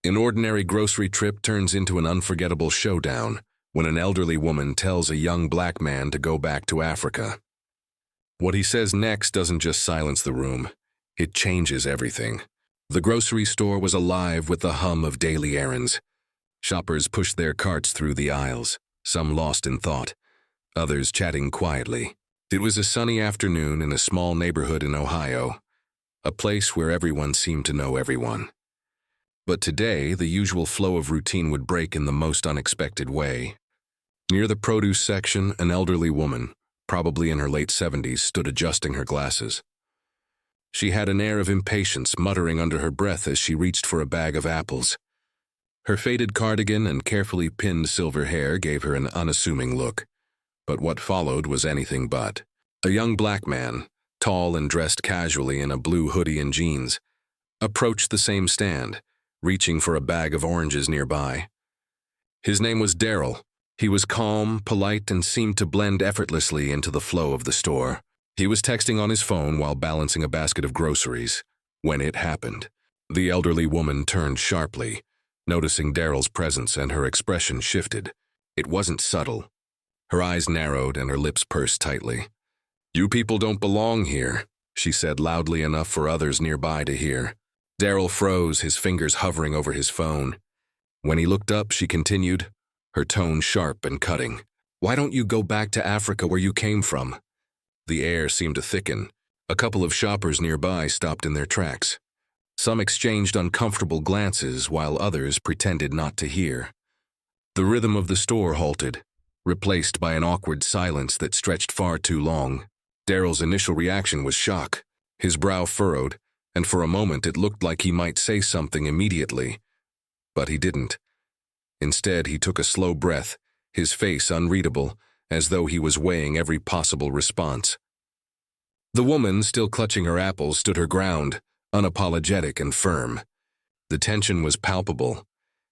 An ordinary grocery trip turns into an unforgettable showdown when an elderly woman tells a young black man to go back to Africa. What he says next doesn't just silence the room, it changes everything. The grocery store was alive with the hum of daily errands. Shoppers pushed their carts through the aisles, some lost in thought, others chatting quietly. It was a sunny afternoon in a small neighborhood in Ohio, a place where everyone seemed to know everyone. But today, the usual flow of routine would break in the most unexpected way. Near the produce section, an elderly woman, probably in her late 70s, stood adjusting her glasses. She had an air of impatience, muttering under her breath as she reached for a bag of apples. Her faded cardigan and carefully pinned silver hair gave her an unassuming look. But what followed was anything but. A young black man, tall and dressed casually in a blue hoodie and jeans, approached the same stand, reaching for a bag of oranges nearby. His name was Daryl. He was calm, polite, and seemed to blend effortlessly into the flow of the store. He was texting on his phone while balancing a basket of groceries. When it happened, the elderly woman turned sharply, noticing Daryl's presence, and her expression shifted. It wasn't subtle. Her eyes narrowed and her lips pursed tightly. "You people don't belong here," she said loudly enough for others nearby to hear. Daryl froze, his fingers hovering over his phone. When he looked up, she continued, her tone sharp and cutting. "Why don't you go back to Africa where you came from?" The air seemed to thicken. A couple of shoppers nearby stopped in their tracks. Some exchanged uncomfortable glances while others pretended not to hear. The rhythm of the store halted, replaced by an awkward silence that stretched far too long. Daryl's initial reaction was shock. His brow furrowed, and for a moment it looked like he might say something immediately. But he didn't. Instead, he took a slow breath, his face unreadable, as though he was weighing every possible response. The woman, still clutching her apples, stood her ground, unapologetic and firm. The tension was palpable,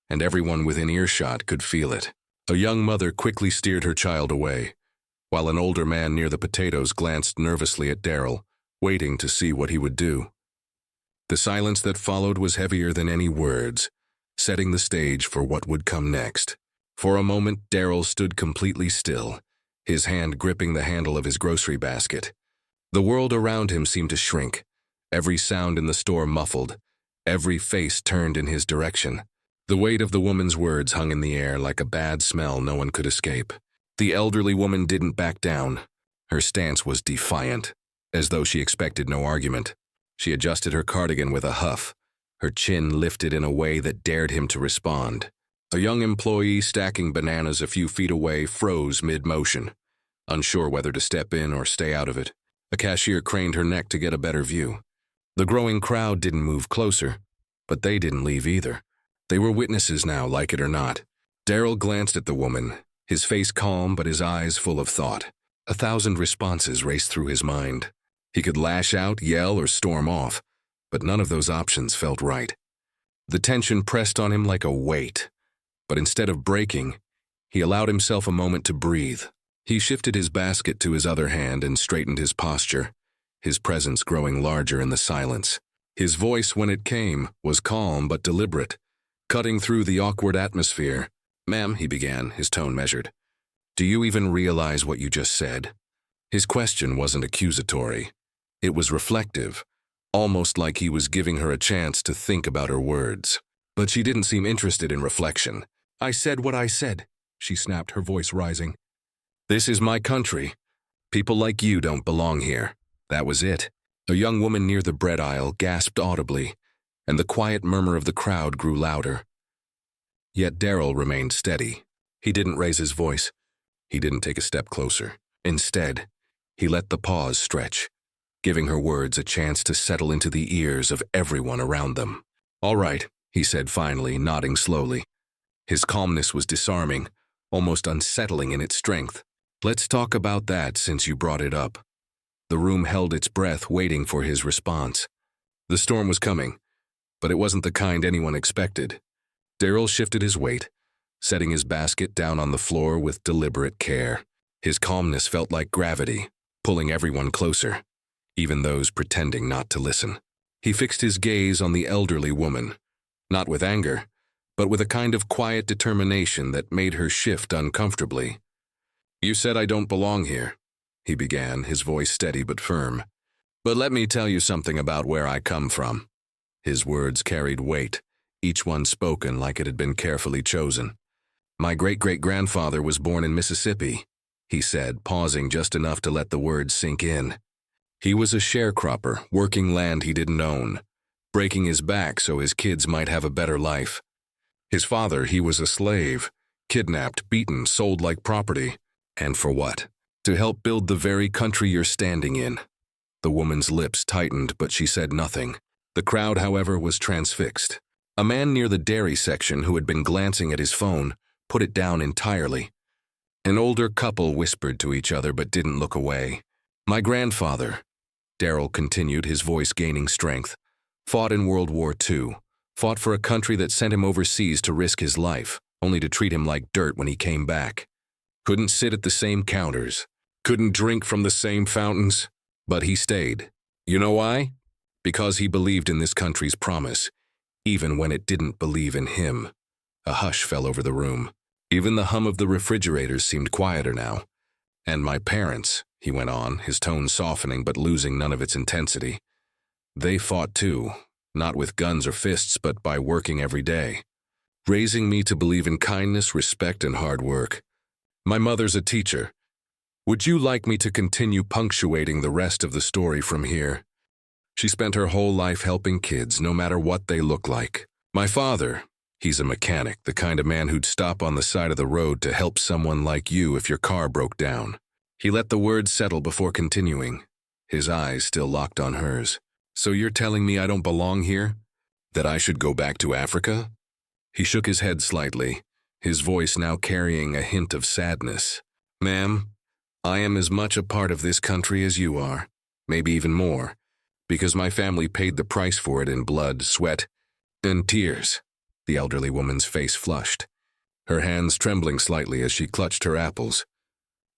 and everyone within earshot could feel it. A young mother quickly steered her child away, while an older man near the potatoes glanced nervously at Daryl, waiting to see what he would do. The silence that followed was heavier than any words, setting the stage for what would come next. For a moment, Daryl stood completely still, his hand gripping the handle of his grocery basket. The world around him seemed to shrink, every sound in the store muffled, every face turned in his direction. The weight of the woman's words hung in the air like a bad smell no one could escape. The elderly woman didn't back down. Her stance was defiant, as though she expected no argument. She adjusted her cardigan with a huff, her chin lifted in a way that dared him to respond. A young employee stacking bananas a few feet away froze mid-motion, unsure whether to step in or stay out of it. A cashier craned her neck to get a better view. The growing crowd didn't move closer, but they didn't leave either. They were witnesses now, like it or not. Daryl glanced at the woman, his face calm but his eyes full of thought. 1,000 responses raced through his mind. He could lash out, yell, or storm off, but none of those options felt right. The tension pressed on him like a weight, but instead of breaking, he allowed himself a moment to breathe. He shifted his basket to his other hand and straightened his posture, his presence growing larger in the silence. His voice, when it came, was calm but deliberate, cutting through the awkward atmosphere. "Ma'am," he began, his tone measured, "do you even realize what you just said?" His question wasn't accusatory. It was reflective, almost like he was giving her a chance to think about her words. But she didn't seem interested in reflection. "I said what I said," she snapped, her voice rising. "This is my country. People like you don't belong here." That was it. A young woman near the bread aisle gasped audibly, and the quiet murmur of the crowd grew louder. Yet Daryl remained steady. He didn't raise his voice. He didn't take a step closer. Instead, he let the pause stretch, giving her words a chance to settle into the ears of everyone around them. "All right," he said finally, nodding slowly. His calmness was disarming, almost unsettling in its strength. "Let's talk about that since you brought it up." The room held its breath, waiting for his response. The storm was coming, but it wasn't the kind anyone expected. Daryl shifted his weight, setting his basket down on the floor with deliberate care. His calmness felt like gravity, pulling everyone closer, even those pretending not to listen. He fixed his gaze on the elderly woman, not with anger, but with a kind of quiet determination that made her shift uncomfortably. "You said I don't belong here," he began, his voice steady but firm. "But let me tell you something about where I come from." His words carried weight, each one spoken like it had been carefully chosen. "My great-great-grandfather was born in Mississippi," he said, pausing just enough to let the words sink in. "He was a sharecropper, working land he didn't own, breaking his back so his kids might have a better life. His father, he was a slave, kidnapped, beaten, sold like property. And for what? To help build the very country you're standing in." The woman's lips tightened, but she said nothing. The crowd, however, was transfixed. A man near the dairy section who had been glancing at his phone put it down entirely. An older couple whispered to each other but didn't look away. "My grandfather," Darryl continued, his voice gaining strength, "fought in World War II, fought for a country that sent him overseas to risk his life, only to treat him like dirt when he came back. Couldn't sit at the same counters, couldn't drink from the same fountains, but he stayed. You know why? Because he believed in this country's promise, even when it didn't believe in him." A hush fell over the room. Even the hum of the refrigerators seemed quieter now. "And my parents," he went on, his tone softening but losing none of its intensity. "They fought too, not with guns or fists, but by working every day, raising me to believe in kindness, respect, and hard work. My mother's a teacher. Would you like me to continue punctuating the rest of the story from here? She spent her whole life helping kids, no matter what they look like. My father, he's a mechanic, the kind of man who'd stop on the side of the road to help someone like you if your car broke down." He let the words settle before continuing, his eyes still locked on hers. "So you're telling me I don't belong here? That I should go back to Africa?" He shook his head slightly, his voice now carrying a hint of sadness. "Ma'am, I am as much a part of this country as you are, maybe even more, because my family paid the price for it in blood, sweat, and tears." The elderly woman's face flushed, her hands trembling slightly as she clutched her apples.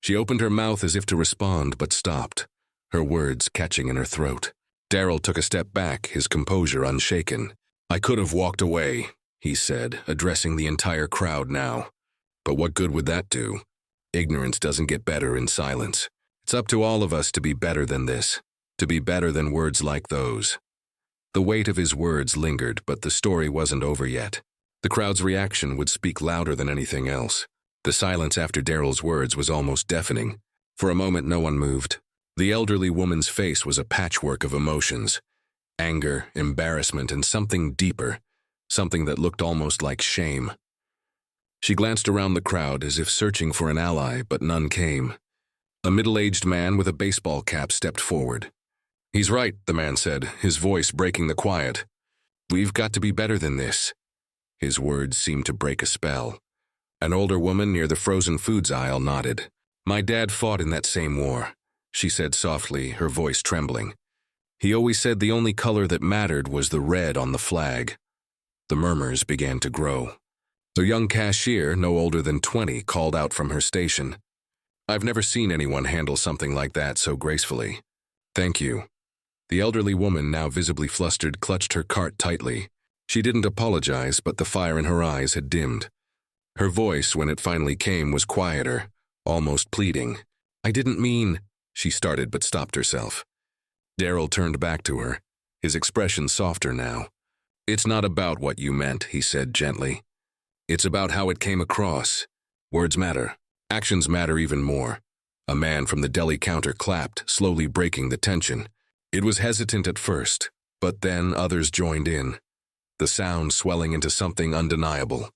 She opened her mouth as if to respond, but stopped, her words catching in her throat. Darryl took a step back, his composure unshaken. "I could have walked away," he said, addressing the entire crowd now. "But what good would that do? Ignorance doesn't get better in silence. It's up to all of us to be better than this, to be better than words like those." The weight of his words lingered, but the story wasn't over yet. The crowd's reaction would speak louder than anything else. The silence after Darryl's words was almost deafening. For a moment no one moved. The elderly woman's face was a patchwork of emotions. Anger, embarrassment, and something deeper, something that looked almost like shame. She glanced around the crowd as if searching for an ally, but none came. A middle-aged man with a baseball cap stepped forward. "He's right," the man said, his voice breaking the quiet. "We've got to be better than this." His words seemed to break a spell. An older woman near the frozen foods aisle nodded. "My dad fought in that same war," she said softly, her voice trembling. "He always said the only color that mattered was the red on the flag." The murmurs began to grow. A young cashier, no older than 20, called out from her station. "I've never seen anyone handle something like that so gracefully. Thank you." The elderly woman, now visibly flustered, clutched her cart tightly. She didn't apologize, but the fire in her eyes had dimmed. Her voice, when it finally came, was quieter, almost pleading. "I didn't mean," she started but stopped herself. Darryl turned back to her, his expression softer now. "It's not about what you meant," he said gently. "It's about how it came across. Words matter. Actions matter even more." A man from the deli counter clapped, slowly breaking the tension. It was hesitant at first, but then others joined in, the sound swelling into something undeniable.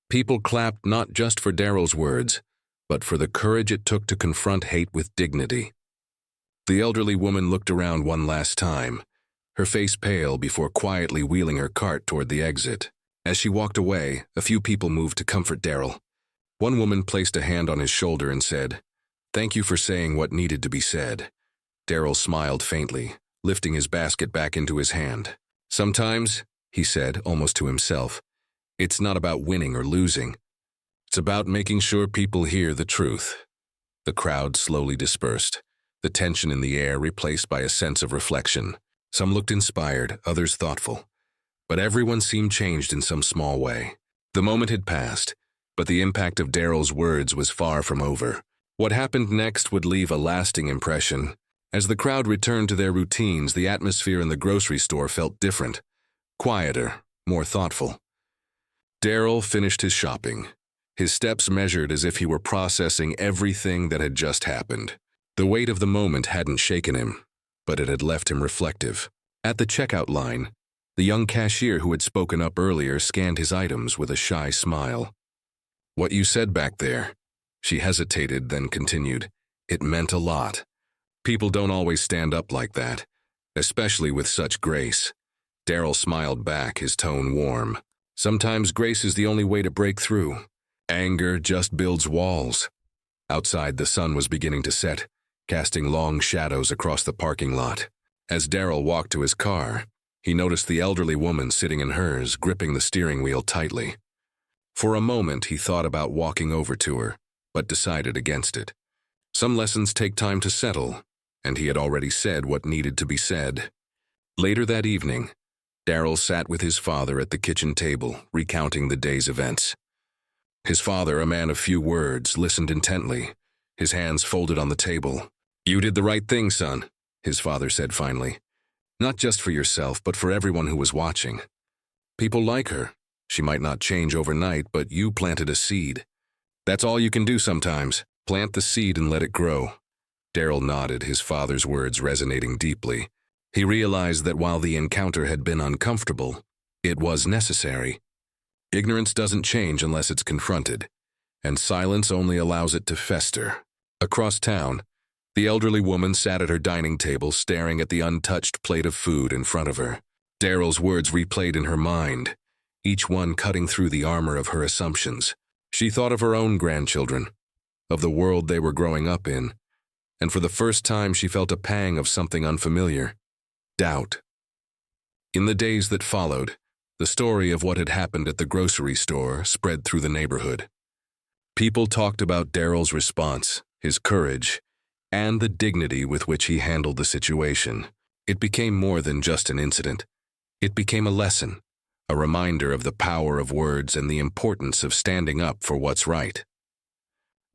People clapped not just for Darryl's words, but for the courage it took to confront hate with dignity. The elderly woman looked around one last time, her face pale before quietly wheeling her cart toward the exit. As she walked away, a few people moved to comfort Darryl. One woman placed a hand on his shoulder and said, "Thank you for saying what needed to be said." Darryl smiled faintly, lifting his basket back into his hand. "Sometimes," he said, almost to himself, "it's not about winning or losing. It's about making sure people hear the truth." The crowd slowly dispersed, the tension in the air replaced by a sense of reflection. Some looked inspired, others thoughtful. But everyone seemed changed in some small way. The moment had passed, but the impact of Daryl's words was far from over. What happened next would leave a lasting impression. As the crowd returned to their routines, the atmosphere in the grocery store felt different, quieter, more thoughtful. Daryl finished his shopping, his steps measured as if he were processing everything that had just happened. The weight of the moment hadn't shaken him, but it had left him reflective. At the checkout line, the young cashier who had spoken up earlier scanned his items with a shy smile. "What you said back there," she hesitated, then continued, "it meant a lot. People don't always stand up like that, especially with such grace." Daryl smiled back, his tone warm. "Sometimes grace is the only way to break through. Anger just builds walls." Outside, the sun was beginning to set, casting long shadows across the parking lot. As Daryl walked to his car, he noticed the elderly woman sitting in hers, gripping the steering wheel tightly. For a moment, he thought about walking over to her, but decided against it. Some lessons take time to settle, and he had already said what needed to be said. Later that evening, Daryl sat with his father at the kitchen table, recounting the day's events. His father, a man of few words, listened intently, his hands folded on the table. "You did the right thing, son," his father said finally. "Not just for yourself, but for everyone who was watching. People like her. She might not change overnight, but you planted a seed. That's all you can do sometimes. Plant the seed and let it grow." Daryl nodded, his father's words resonating deeply. He realized that while the encounter had been uncomfortable, it was necessary. Ignorance doesn't change unless it's confronted, and silence only allows it to fester. Across town, the elderly woman sat at her dining table staring at the untouched plate of food in front of her. Daryl's words replayed in her mind, each one cutting through the armor of her assumptions. She thought of her own grandchildren, of the world they were growing up in, and for the first time she felt a pang of something unfamiliar: doubt. In the days that followed, the story of what had happened at the grocery store spread through the neighborhood. People talked about Daryl's response, his courage, and the dignity with which he handled the situation. It became more than just an incident. It became a lesson, a reminder of the power of words and the importance of standing up for what's right.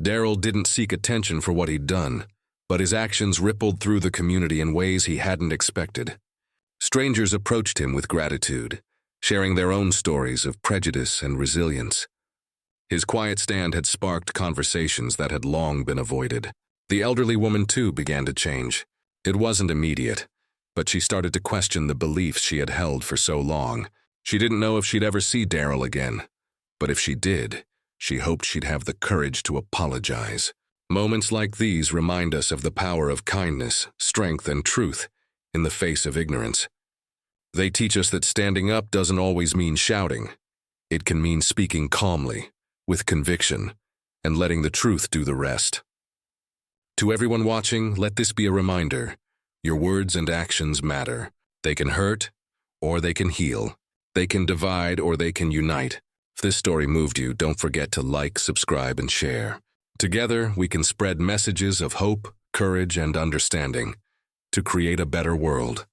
Daryl didn't seek attention for what he'd done, but his actions rippled through the community in ways he hadn't expected. Strangers approached him with gratitude, sharing their own stories of prejudice and resilience. His quiet stand had sparked conversations that had long been avoided. The elderly woman, too, began to change. It wasn't immediate, but she started to question the beliefs she had held for so long. She didn't know if she'd ever see Daryl again, but if she did, she hoped she'd have the courage to apologize. Moments like these remind us of the power of kindness, strength, and truth in the face of ignorance. They teach us that standing up doesn't always mean shouting. It can mean speaking calmly, with conviction, and letting the truth do the rest. To everyone watching, let this be a reminder. Your words and actions matter. They can hurt, or they can heal. They can divide, or they can unite. If this story moved you, don't forget to like, subscribe, and share. Together, we can spread messages of hope, courage, and understanding to create a better world.